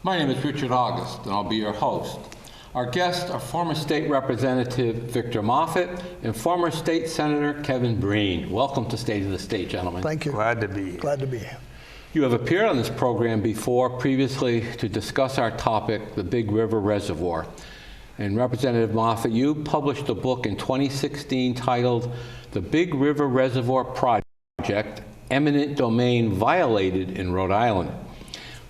My name is Richard August, and I'll be your host. Our guests are former State Representative Victor Moffitt and former State Senator Keven Breene. Welcome to State of the State, gentlemen. Thank you. Glad to be here. Glad to be here. You have appeared on this program before, previously to discuss our topic, the Big River Reservoir. And Representative Moffitt, you published a book in 2016 titled The Big River Reservoir Project, Eminent Domain Violated in Rhode Island.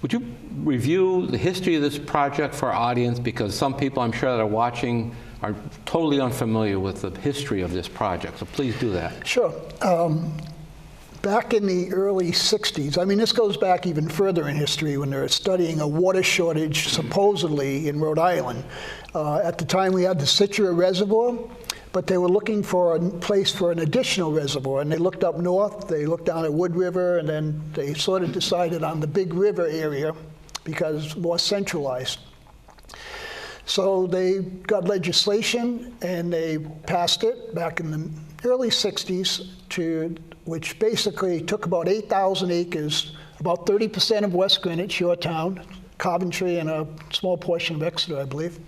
Would you review the history of this project for our audience? Because some people I'm sure that are watching are totally unfamiliar with the history of this project, so please do that. Sure. Back in the early 60s, I mean, this goes back even further in history when they were studying a water shortage supposedly in Rhode Island. At the time we had the Situate Reservoir, but they were looking for a place for an additional reservoir, and they looked up north, they looked down at Wood River, and then they sort of decided on the Big River area because it's more centralized. So they got legislation and they passed it back in the early 60s, which basically took about 8,000 acres, about 30% of West Greenwich, your town, Coventry, and a small portion of Exeter, I believe.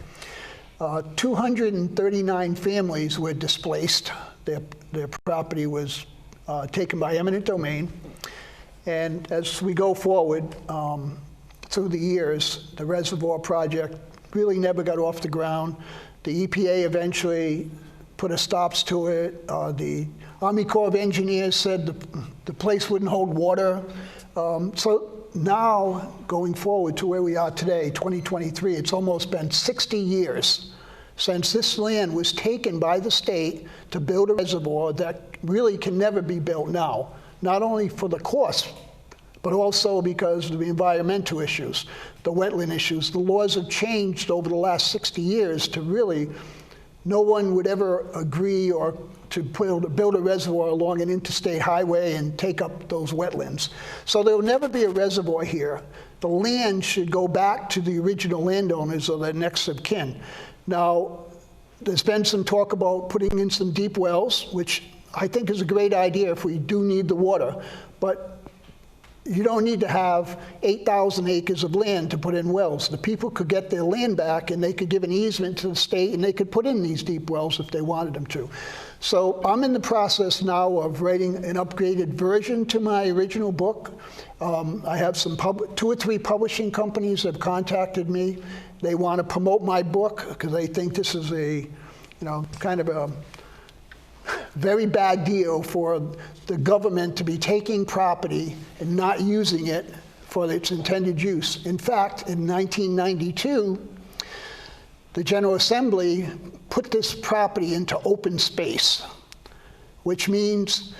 239 families were displaced. Their property was taken by eminent domain. And as we go forward through the years, the reservoir project really never got off the ground. The EPA eventually put a stops to it. The Army Corps of Engineers said the place wouldn't hold water. So now, going forward to where we are today, 2023, it's almost been 60 years since this land was taken by the state to build a reservoir that really can never be built now, not only for the cost, but also because of the environmental issues, the wetland issues. The laws have changed over the last 60 years to really, no one would ever agree or to build a reservoir along an interstate highway and take up those wetlands. So there will never be a reservoir here. The land should go back to the original landowners or their next of kin. Now, there's been some talk about putting in some deep wells, which I think is a great idea if we do need the water, but you don't need to have 8,000 acres of land to put in wells. The people could get their land back and they could give an easement to the state and they could put in these deep wells if they wanted them to. So I'm in the process now of writing an upgraded version to my original book. I have some 2 or 3 publishing companies have contacted me. They want to promote my book because they think this is a, kind of a very bad deal for the government to be taking property and not using it for its intended use. In fact, in 1992, the General Assembly put this property into open space, which means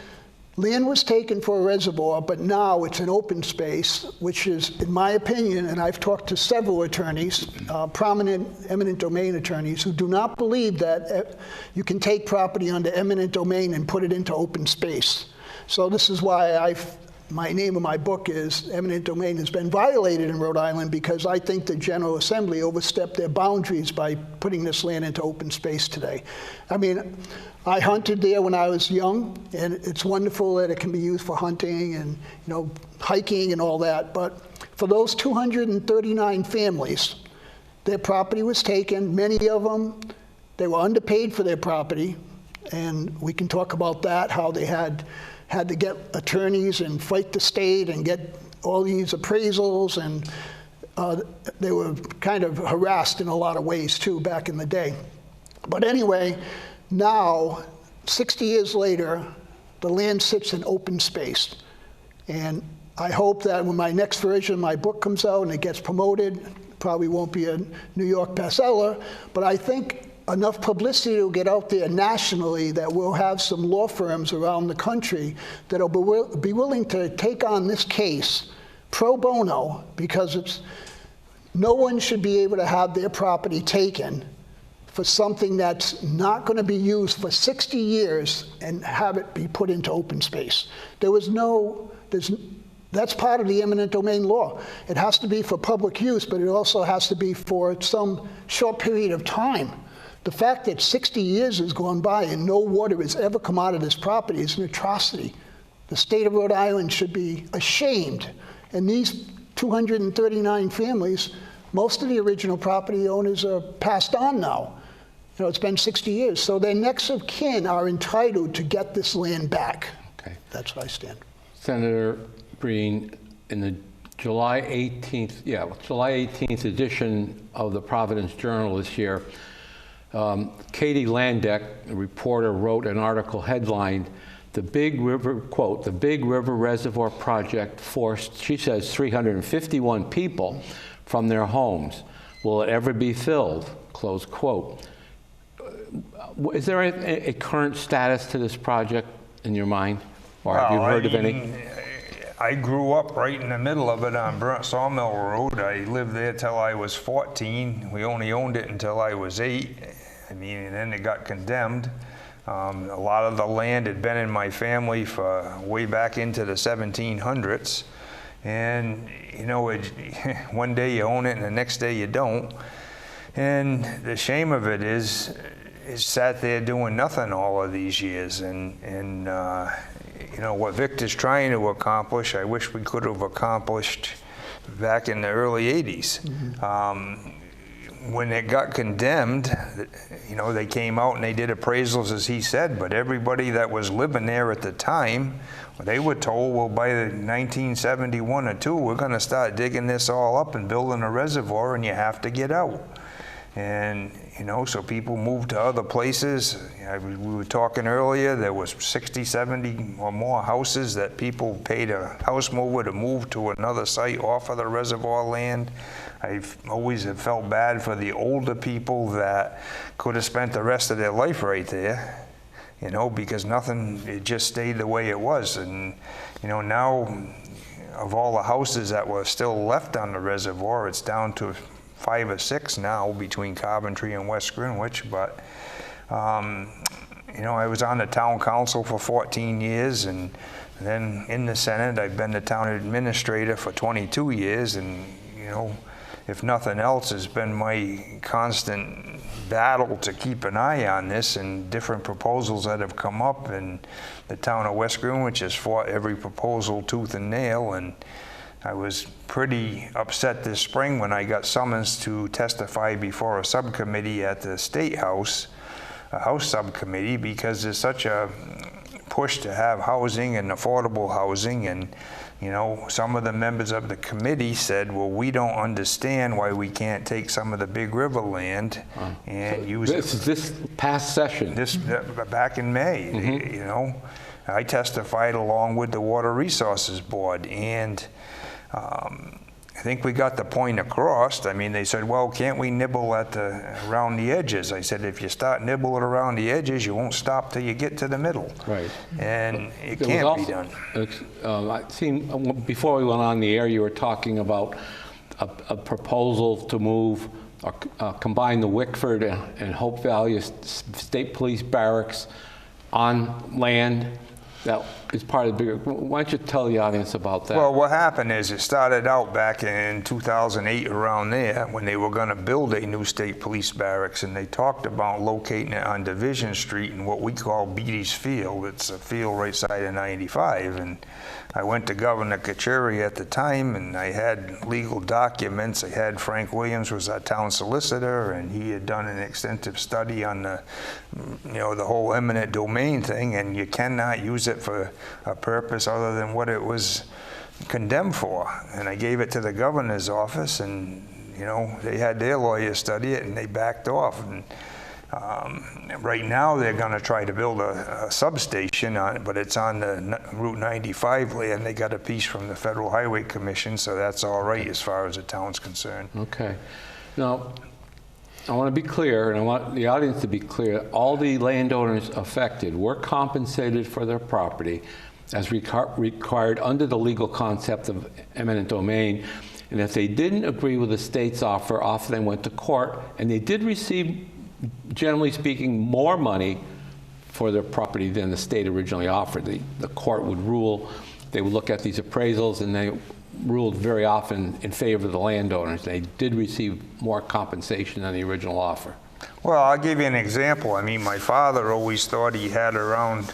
land was taken for a reservoir, but now it's an open space, which is, in my opinion, and I've talked to several attorneys, prominent eminent domain attorneys, who do not believe that you can take property under eminent domain and put it into open space. So this is why my name of my book is Eminent Domain Has Been Violated in Rhode Island, because I think the General Assembly overstepped their boundaries by putting this land into open space today. I mean, I hunted there when I was young, and it's wonderful that it can be used for hunting and hiking and all that. But for those 239 families, their property was taken. Many of them, they were underpaid for their property, and we can talk about that, how they had to get attorneys and fight the state and get all these appraisals, and they were kind of harassed in a lot of ways too back in the day. But anyway, now, 60 years later, the land sits in open space. And I hope that when my next version of my book comes out and it gets promoted, probably won't be a New York bestseller, but I think enough publicity will get out there nationally that we'll have some law firms around the country that will be willing to take on this case pro bono, because no one should be able to have their property taken for something that's not going to be used for 60 years and have it be put into open space. That's part of the eminent domain law. It has to be for public use, but it also has to be for some short period of time. The fact that 60 years has gone by and no water has ever come out of this property is an atrocity. The state of Rhode Island should be ashamed. And these 239 families most of the original property owners are passed on now. You know, it's been 60 years. So their next of kin are entitled to get this land back. Okay. That's where I stand. Senator Breene, in the July 18th edition of the Providence Journal this year, Katie Landeck, a reporter, wrote an article headlined, "The Big River," quote, "The Big River Reservoir project forced," she says, 351 people from their homes. Will it ever be filled? Close quote. Is there a current status to this project in your mind? Or have you heard of any? I grew up right in the middle of it on Burnt Sawmill Road. I lived there till I was 14. We only owned it until I was 8. I mean, and then it got condemned. A lot of the land had been in my family for way back into the 1700s. And, you know, one day you own it and the next day you don't. And the shame of it is sat there doing nothing all of these years. And you know, what Victor's trying to accomplish, I wish we could have accomplished back in the early 80s. Mm-hmm. When it got condemned, you know, they came out and they did appraisals, as he said, but everybody that was living there at the time, they were told, well, by the 1971 or 2, we're going to start digging this all up and building a reservoir, and you have to get out. And, you know, so people moved to other places. We were talking earlier, there was 60, 70 or more houses that people paid a house mover to move to another site off of the reservoir land. I've always have felt bad for the older people that could have spent the rest of their life right there, you know, because nothing, it just stayed the way it was. And, you know, now of all the houses that were still left on the reservoir, it's down to 5 or 6 now between Coventry and West Greenwich. But, you know, I was on the town council for 14 years, and then in the Senate, I've been the town administrator for 22 years. And, you know, if nothing else, it's been my constant battle to keep an eye on this and different proposals that have come up. And the town of West Greenwich has fought every proposal tooth and nail. And I was pretty upset this spring when I got summons to testify before a subcommittee at the State House, a House subcommittee, because there's such a push to have housing and affordable housing. And, you know, some of the members of the committee said, well, we don't understand why we can't take some of the Big River land and use it. This past session? This, back in May, mm-hmm. You know. I testified along with the Water Resources Board, and I think we got the point across. I mean, they said, well, can't we nibble at around the edges? I said, if you start nibbling around the edges, you won't stop till you get to the middle. Right. And it can't be done. I've seen, before we went on the air, you were talking about a proposal to move or combine the Wickford and Hope Valley State Police Barracks on land that is part of the bigger. Why don't you tell the audience about that? Well, what happened is it started out back in 2008, around there, when they were going to build a new state police barracks, and they talked about locating it on Division Street in what we call Beatty's Field. It's a field right side of 95, and I went to Governor Kachuri at the time, and I had legal documents. I had Frank Williams was our town solicitor, and he had done an extensive study on the, you know, the whole eminent domain thing, and you cannot use it for a purpose other than what it was condemned for. And I gave it to the governor's office, and, you know, they had their lawyers study it, and they backed off. And right now they're going to try to build a substation on it, but it's on the Route 95 land. They got a piece from the Federal Highway Commission, so that's all right as far as the town's concerned. Okay. Now, I want to be clear, and I want the audience to be clear, all the landowners affected were compensated for their property as required under the legal concept of eminent domain. And if they didn't agree with the state's offer, often they went to court, and they did receive, generally speaking, more money for their property than the state originally offered. The court would rule, they would look at these appraisals, and they ruled very often in favor of the landowners. They did receive more compensation than the original offer. Well, I'll give you an example. I mean, my father always thought he had around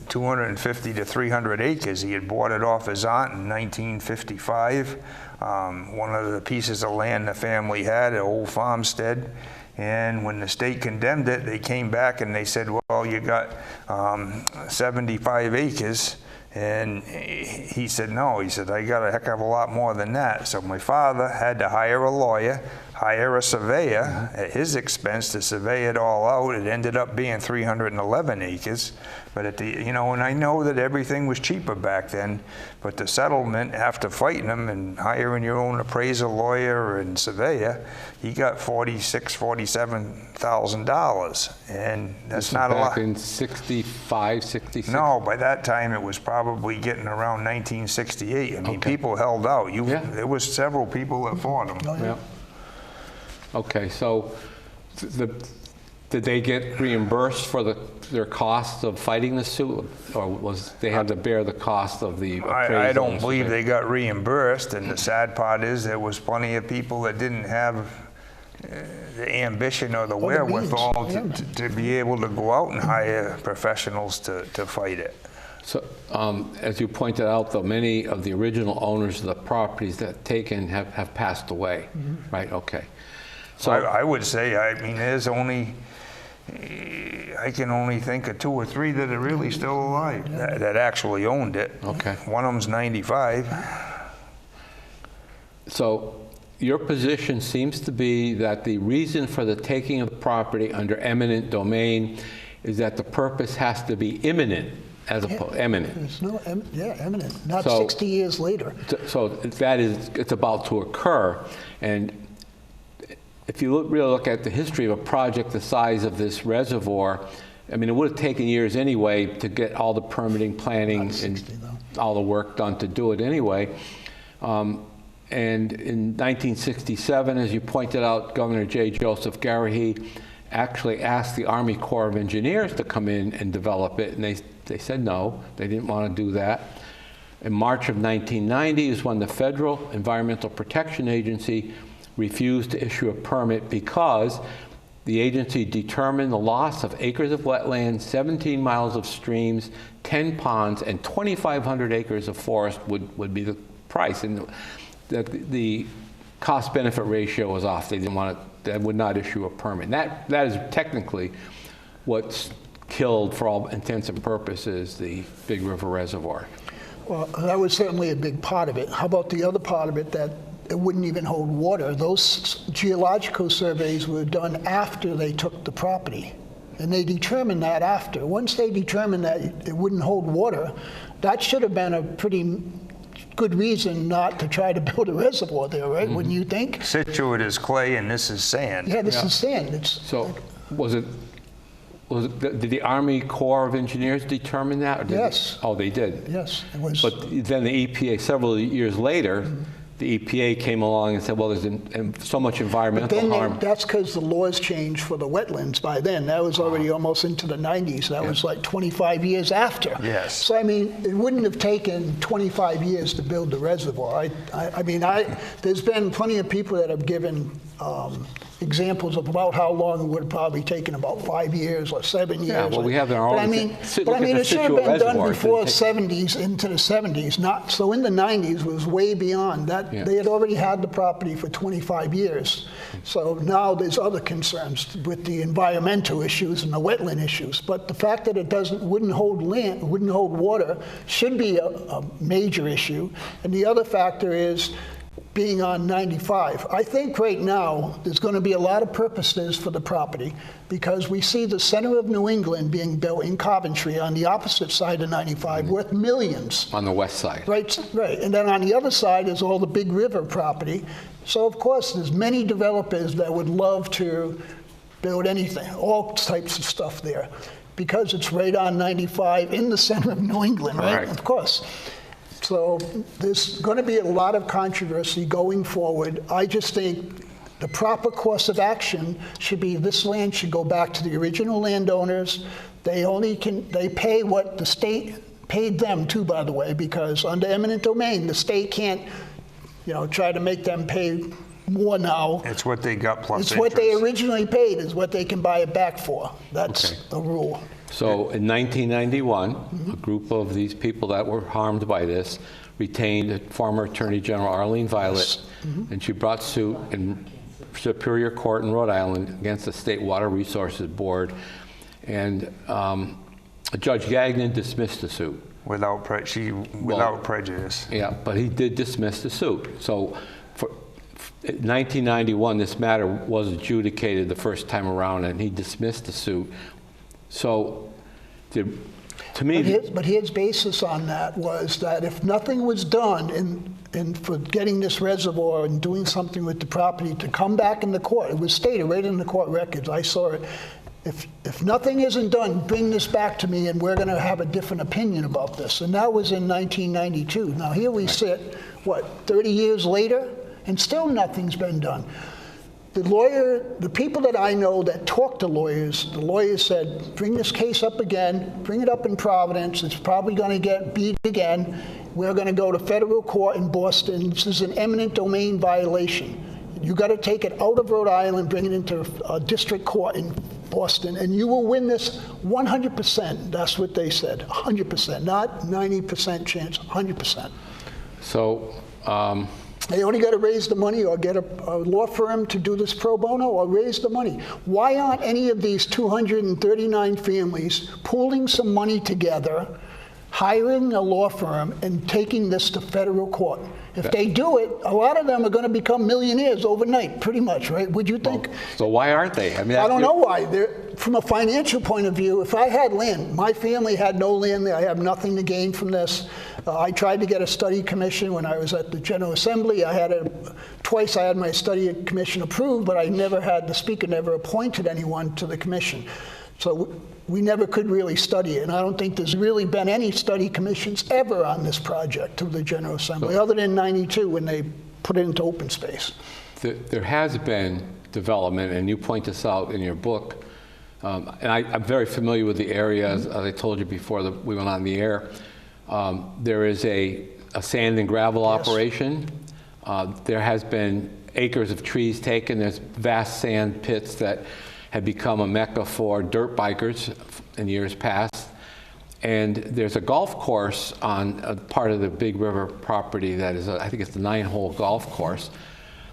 250 to 300 acres. He had bought it off his aunt in 1955. One of the pieces of land the family had, an old farmstead. And when the state condemned it, they came back and they said, well, you got 75 acres. And he said, no. He said, I got a heck of a lot more than that. So my father had to hire a lawyer, hire a surveyor at his expense to survey it all out. It ended up being 311 acres. But at the, you know, and I know that everything was cheaper back then, but the settlement, after fighting them and hiring your own appraiser, lawyer, and surveyor, he got $47,000, and that's not a lot. Back in 65, 66? No, by that time it was probably getting around 1968. I mean, people held out. There was several people that fought them. Yeah. Okay, so did they get reimbursed for their costs of fighting the suit, or was they had to bear the cost of the appraisal? I don't believe they got reimbursed, and the sad part is there was plenty of people that didn't have the ambition or the wherewithal to be able to go out and hire professionals to fight it. So, as you pointed out, though, many of the original owners of the properties that taken have passed away, right? Okay. So I would say, I mean, there's only, I can only think of 2 or 3 that are really still alive that actually owned it. Okay. One of them's 95. So your position seems to be that the reason for the taking of the property under eminent domain is that the purpose has to be imminent as opposed eminent. There's no, eminent, not So- 60 years later. So that is, it's about to occur. And if you really look at the history of a project the size of this reservoir, I mean, it would have taken years anyway to get all the permitting, planning, Not 60 and though. all the work done to do it anyway. And in 1967, as you pointed out, Governor J. Joseph Garrahy actually asked the Army Corps of Engineers to come in and develop it, and they said no, they didn't want to do that. In March of 1990 is when the Federal Environmental Protection Agency refused to issue a permit because the agency determined the loss of acres of wetlands, 17 miles of streams, 10 ponds, and 2,500 acres of forest would be the price. And the cost-benefit ratio was off. They didn't want to, they would not issue a permit. That is technically what's killed, for all intents and purposes, the Big River Reservoir. Well, that was certainly a big part of it. How about the other part of it, that it wouldn't even hold water? Those geological surveys were done after they took the property, and they determined that after. Once they determined that it wouldn't hold water, that should have been a pretty good reason not to try to build a reservoir there, right? Wouldn't you think? Situate is clay and this is sand. Yeah, this is sand. It's So did the Army Corps of Engineers determine that? Or did Yes. Oh, they did? yes, it was. But then the EPA, several years later, the EPA came along and said, well, there's so much environmental Then harm. that's because the laws changed for the wetlands by then. That was already almost into the 90s. That was like 25 years after. Yes. So, I mean, it wouldn't have taken 25 years to build the reservoir. There's been plenty of people that have given examples of about how long it would have probably taken, about 5 years or 7 years. Yeah, well, we have in our But own- I mean, look at the it should have Situate been done Reservoir. before It didn't 70s into the 70s. Not so in the 90s was way beyond that. Yeah. They had already had the property for 25 years. So now there's other concerns with the environmental issues and the wetland issues. But the fact that it wouldn't hold land, wouldn't hold water, should be a major issue. And the other factor is being on 95. I think right now there's going to be a lot of purposes for the property, because we see the center of New England being built in Coventry on the opposite side of 95 worth millions. On the west side. Right. And then on the other side is all the Big River property. So of course there's many developers that would love to build anything, all types of stuff there, because it's right on 95 in the center of New England, right? Right. Of course. So there's going to be a lot of controversy going forward. I just think the proper course of action should be this land should go back to the original landowners. They pay what the state paid them too, by the way, because under eminent domain, the state can't, try to make them pay more now. It's what they got plus It's interest. what they originally paid is what they can buy it back for. That's Okay. the rule. So in 1991, a group of these people that were harmed by this retained former Attorney General Arlene Violet, and she brought suit in Superior Court in Rhode Island against the State Water Resources Board, and Judge Gagnon dismissed the suit. Without prejudice. Yeah, but he did dismiss the suit. So in 1991, this matter was adjudicated the first time around, and he dismissed the suit. So, to me... But his basis on that was that if nothing was done in for getting this reservoir and doing something with the property to come back in the court, it was stated right in the court records, I saw it, if nothing isn't done, bring this back to me and we're going to have a different opinion about this. And that was in 1992. Now here we sit, what, 30 years later, and still nothing's been done. The people that I know that talk to lawyers, the lawyers said, bring this case up again, bring it up in Providence, it's probably going to get beat again. We're going to go to federal court in Boston. This is an eminent domain violation. You got to take it out of Rhode Island, bring it into a district court in Boston, and you will win this 100%. That's what they said, 100%, not 90% chance, 100%. So, they only got to raise the money or get a law firm to do this pro bono or raise the money. Why aren't any of these 239 families pooling some money together, hiring a law firm, and taking this to federal court? If they do it, a lot of them are going to become millionaires overnight, pretty much, right? Would you think? well, so why aren't they? I mean, I don't know why. From a financial point of view, if I had land, my family had no land there. I have nothing to gain from this. I tried to get a study commission when I was at the General Assembly. Twice I had my study commission approved, but the speaker never appointed anyone to the commission. So we never could really study it, and I don't think there's really been any study commissions ever on this project to the General Assembly, other than '92 when they put it into open space. There has been development, and you point this out in your book, and I'm very familiar with the area, as I told you before we went on the air. There is a sand and gravel operation. There has been acres of trees taken. There's vast sand pits that had become a mecca for dirt bikers in years past. And there's a golf course on a part of the Big River property that is, I think it's the 9-hole golf course.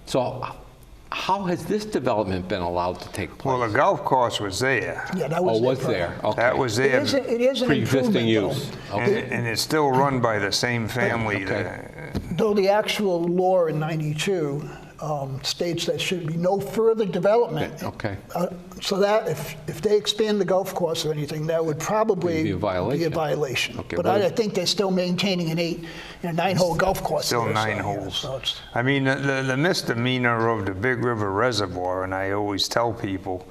So how has this development been allowed to take place? Well, the golf course was there. Yeah, that was was there? Okay. That was there. It is an Pre-existing improvement, use. though. Okay. And it's still run by the same family. Though the actual law in '92 states that should be no further development. Okay. So that if they expand the golf course or anything, that would probably be a violation. Okay, but I think they're still maintaining an 9-hole golf course. Still there, 9 holes. I mean, the misdemeanor of the Big River Reservoir, and I always tell people,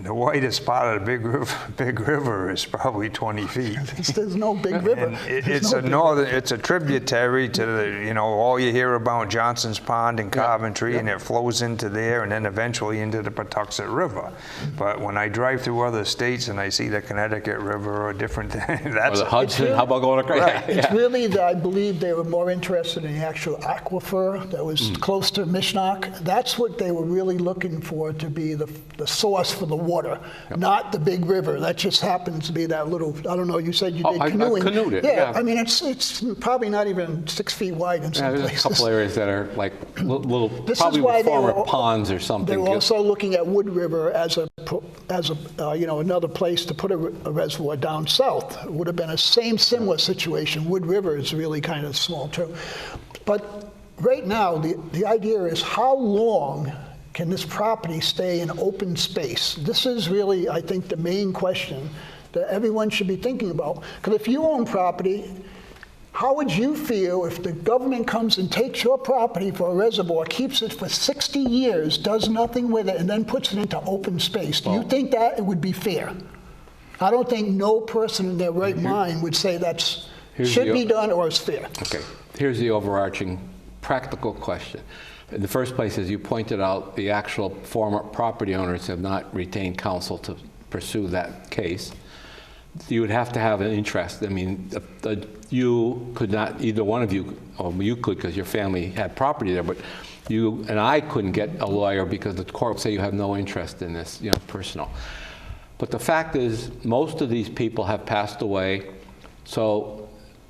the widest part of the Big River is probably 20 feet. There's no Big River. And it's a tributary to the, all you hear about Johnson's Pond and Coventry, and it flows into there and then eventually into the Patuxent River. But when I drive through other states and I see the Connecticut River or different things, that's or the Hudson, how about going across? Right. It's really that I believe they were more interested in the actual aquifer that was close to Mishnock. That's what they were really looking for to be the source for the water, not the Big River. That just happens to be that little, I don't know, you said you did canoeing. I canoed it, yeah. I mean, it's probably not even 6 feet wide in some there's places. a couple areas that are like little, This probably is why former ponds or something. They were also looking at Wood River as another place to put a reservoir down south. It would have been a similar situation. Wood River is really kind of small too. But right now, the idea is how long can this property stay in open space? This is really, I think, the main question that everyone should be thinking about. Because if you own property, how would you feel if the government comes and takes your property for a reservoir, keeps it for 60 years, does nothing with it, and then puts it into open space? Do you think that it would be fair? I don't think no person in their right mind would say that's should be done or is fair. Okay, here's the overarching practical question. In the first place, as you pointed out, the actual former property owners have not retained counsel to pursue that case. You would have to have an interest. I mean, you could not, either one of you, or you could because your family had property there, but you and I couldn't get a lawyer because the Corp say you have no interest in this, personal. But the fact is, most of these people have passed away, so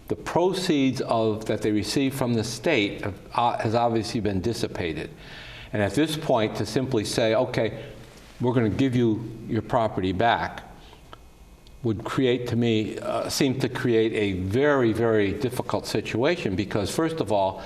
the proceeds that they receive from the state has obviously been dissipated. And at this point, to simply say, okay, we're going to give you your property back, would create, to me, seem to create a very, very difficult situation, because first of all,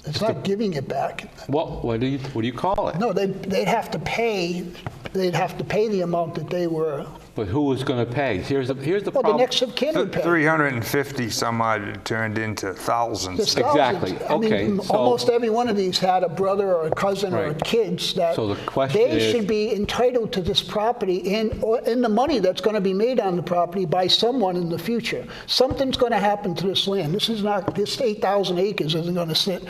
It's not giving it back. well, what do you call it? No, they'd have to pay. They'd have to pay the amount that they were. But who was going to pay? Here's the Well, problem. the next of kin would pay. 350 some odd turned into thousands. There's Exactly. thousands. I mean, Okay, so- almost every one of these had a brother or a cousin or Right. kids that So the question they is- should be entitled to this property and the money that's going to be made on the property by someone in the future. Something's going to happen to this land. This 8,000 acres isn't going to sit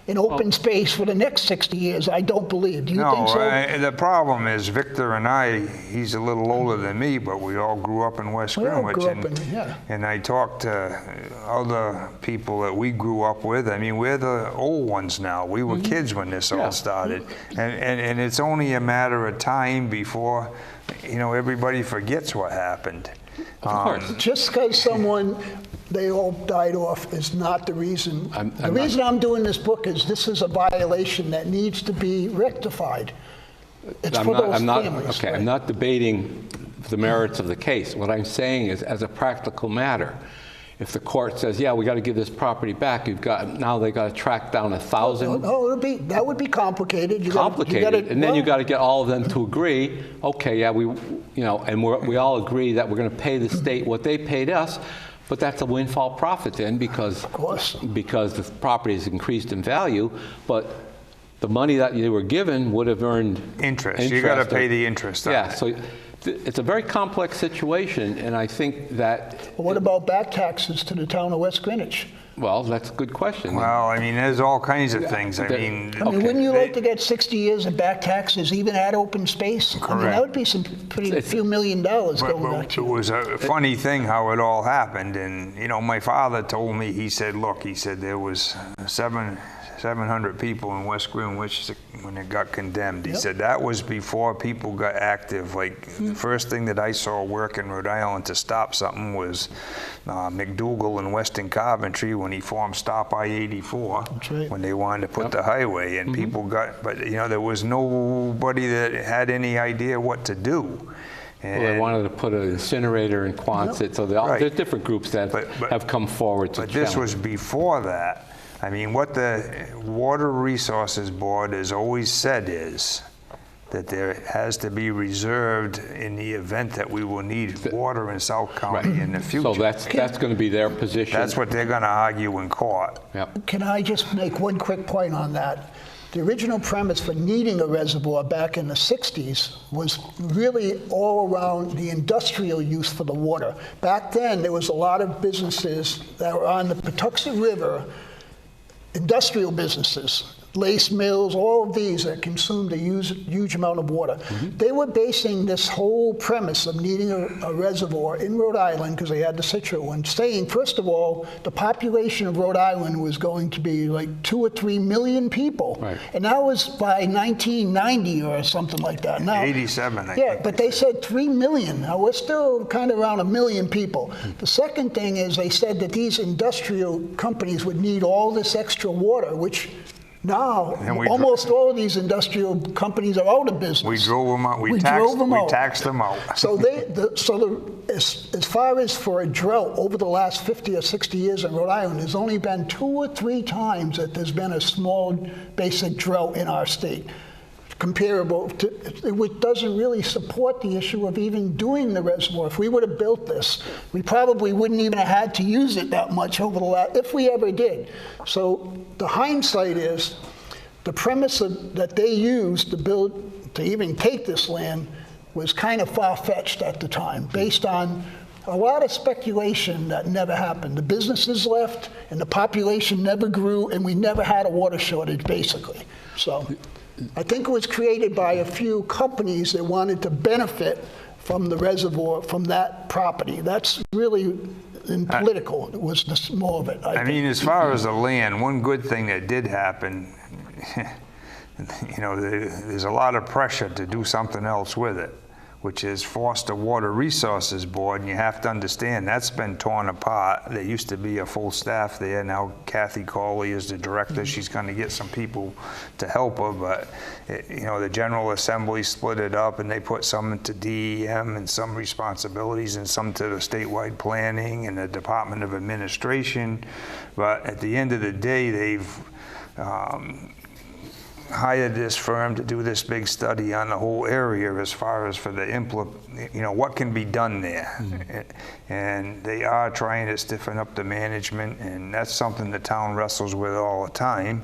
in open space for the next 60 years, I don't believe. Do you think so? No, the problem is Victor and I, he's a little older than me, but we all grew up in West We all Greenwich. grew up in, yeah. And I talked to other people that we grew up with. I mean, we're the old ones now. We were kids when this Yeah. all started. And it's only a matter of time before, everybody forgets what happened. Of course. Just because they all died off is not the reason. The reason I'm doing this book is this is a violation that needs to be rectified. It's for those families. Okay, right? I'm not debating the merits of the case. What I'm saying is, as a practical matter, if the court says, yeah, we got to give this property back, now they got to track down 1,000. No, that would be complicated. Complicated, and then you got to get all of them to agree. Okay, yeah, and we all agree that we're going to pay the state what they paid us, but that's a windfall profit then, because the property has increased in value, but the money that you were given would have earned Interest. You got to pay the interest on Yeah, it. so it's a very complex situation, and I think that, Well, what about back taxes to the town of West Greenwich? well, that's a good question. Well, I mean, there's all kinds of things. I that- mean, Okay. Wouldn't you like to get 60 years of back taxes, even at open space? I mean, that would be some few $1 million going back It to you. was a funny thing how it all happened. And, my father told me, he said, there was 700 people in West Greenwich when it got condemned. He said that was before people got active. Like, the first thing that I saw work in Rhode Island to stop something was McDougal and Weston Coventry when he formed Stop I-84. That's right. When they wanted to put the highway, and people got, but there was nobody that had any idea what to do. Well, they wanted to put an incinerator in Quonset, so Right. there's different groups that have come forward to But this challenge. was before that. I mean, what the Water Resources Board has always said is that there has to be reserved in the event that we will need water in South County in the future. So that's going to be their position. That's what they're going to argue in court. Yep. Can I just make one quick point on that? The original premise for needing a reservoir back in the 60s was really all around the industrial use for the water. Back then, there was a lot of businesses that were on the Patuxent River, industrial businesses, lace mills, all of these that consumed a huge amount of water. They were basing this whole premise of needing a reservoir in Rhode Island, because they had the Citro one, saying, first of all, the population of Rhode Island was going to be like 2 or 3 million people. Right. And that was by 1990 or something like that. Now, 87, I yeah, think but they said 3 million. Now, we're still kind of around 1 million people. The second thing is they said that these industrial companies would need all this extra water, which now, And we almost all of these industrial companies are out of business. We drove them out. We drove them out. taxed them out. So as far as for a drought over the last 50 or 60 years in Rhode Island, there's only been 2 or 3 times that there's been a small basic drought in our state. Comparable to, it doesn't really support the issue of even doing the reservoir. If we would have built this, we probably wouldn't even have had to use it that much over the last, if we ever did. So the hindsight is, the premise that they used to even take this land was kind of far-fetched at the time, based on a lot of speculation that never happened. The businesses left, and the population never grew, and we never had a water shortage, basically. So I think it was created by a few companies that wanted to benefit from the reservoir, from that property. That's really, in political, it was more of it. I mean, as far as the land, one good thing that did happen, there's a lot of pressure to do something else with it. which is Foster Water Resources Board, and you have to understand that's been torn apart. There used to be a full staff there. Now Kathy Cawley is the director. She's going to get some people to help her, but you know, the General Assembly split it up, and they put some into DEM and some responsibilities, and some to the statewide planning and the Department of Administration. But at the end of the day, they've hired this firm to do this big study on the whole area as far as for the you know, what can be done there. And they are trying to stiffen up the management, and that's something the town wrestles with all the time.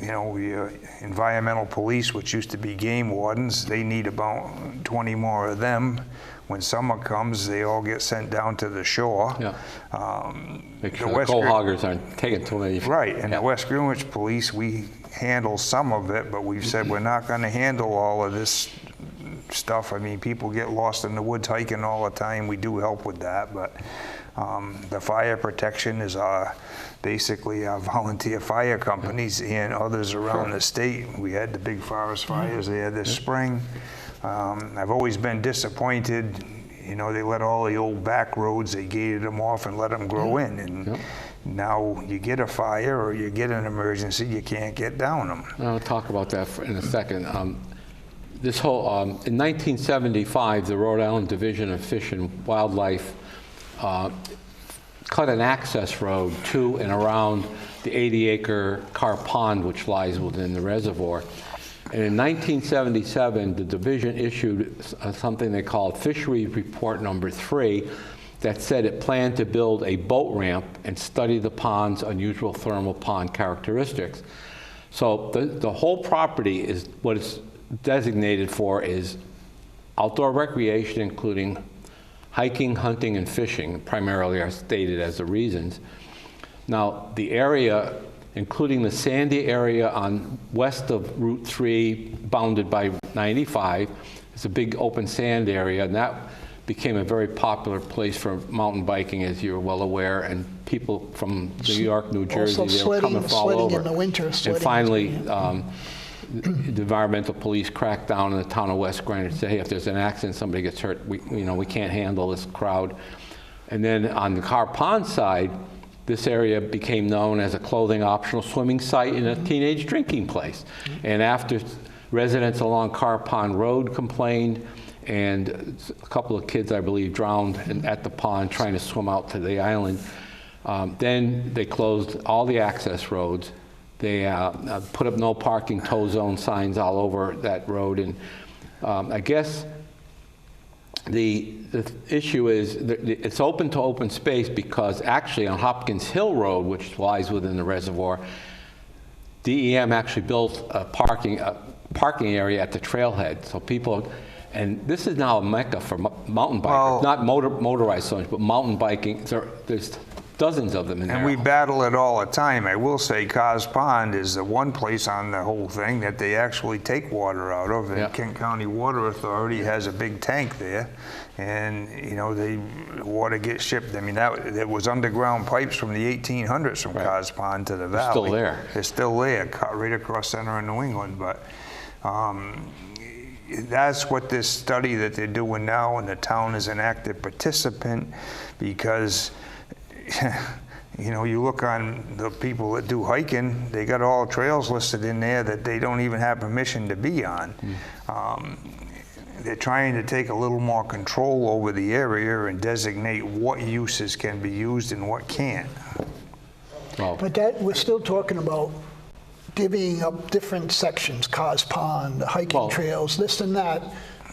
You know, we environmental police, which used to be game wardens, they need about 20 more of them. When summer comes, they all get sent down to the shore. Yeah. Make sure the coal hoggers aren't taking too many. Right, and the West Greenwich Police, we handle some of it, but we've said we're not going to handle all of this stuff. I mean, people get lost in the woods hiking all the time. We do help with that, but the fire protection is basically our volunteer fire companies and others around the state. We had the big forest fires there this spring. I've always been disappointed. You know, they let all the old back roads, they gated them off and let them grow in. And now you get a fire or you get an emergency, you can't get down them. I'll talk about that in a second. This whole, in 1975, the Rhode Island Division of Fish and Wildlife cut an access road to and around the 80-acre Carr Pond, which lies within the reservoir. And in 1977, the division issued something they called Fisheries Report Number 3 that said it planned to build a boat ramp and study the pond's unusual thermal pond characteristics. So the whole property is what it's designated for is outdoor recreation, including hiking, hunting, and fishing, primarily are stated as the reasons. Now, the area, including the sandy area on west of Route 3, bounded by 95, is a big open sand area, and that became a very popular place for mountain biking, as you're well aware, and people from New York, New Jersey, they were coming from all over. In the winter, and finally, the environmental police cracked down in the town of West Greenwich and said, hey, if there's an accident, somebody gets hurt, we can't handle this crowd. And then on the Carr Pond side, this area became known as a clothing optional swimming site and a teenage drinking place. And after residents along Carr Pond Road complained, and a couple of kids, I believe, drowned at the pond trying to swim out to the island, then they closed all the access roads. They put up no parking tow zone signs all over that road. And I guess the issue is that it's open to open space because actually on Hopkins Hill Road, which lies within the reservoir, DEM actually built a parking area at the trailhead. So people, and this is now a mecca for mountain bikers, not motorized so much, but mountain biking. There's dozens of them in there. And we battle it all the time. I will say Carr's Pond is the one place on the whole thing that they actually take water out of. And Kent County Water Authority has a big tank there. And, you know, the water gets shipped. I mean, it was underground pipes from the 1800s from Carr's Pond to the valley. It's still there. It's still there, right across center in New England. But that's what this study that they're doing now, and the town is an active participant because you know, you look on the people that do hiking, they got all trails listed in there that they don't even have permission to be on. They're trying to take a little more control over the area and designate what uses can be used and what can't. But that, we're still talking about divvying up different sections, Carr's Pond, the hiking trails, this and that.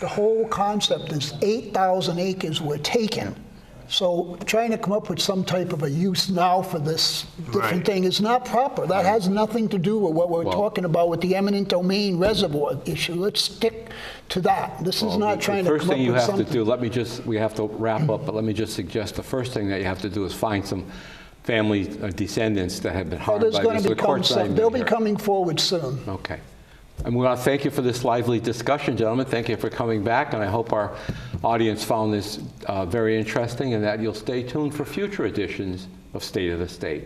The whole concept is 8,000 acres were taken. So trying to come up with some type of a use now for this different thing is not proper. That has nothing to do with what we're talking about with the eminent domain reservoir issue. Let's stick to that. This is not trying to come up with something. The first thing you have to do, we have to wrap up, but let me just suggest the first thing that you have to do is find some family descendants that have been harmed by this. They'll be coming forward soon. Okay. And we want to thank you for this lively discussion, gentlemen. Thank you for coming back, and I hope our audience found this very interesting and that you'll stay tuned for future editions of State of the State.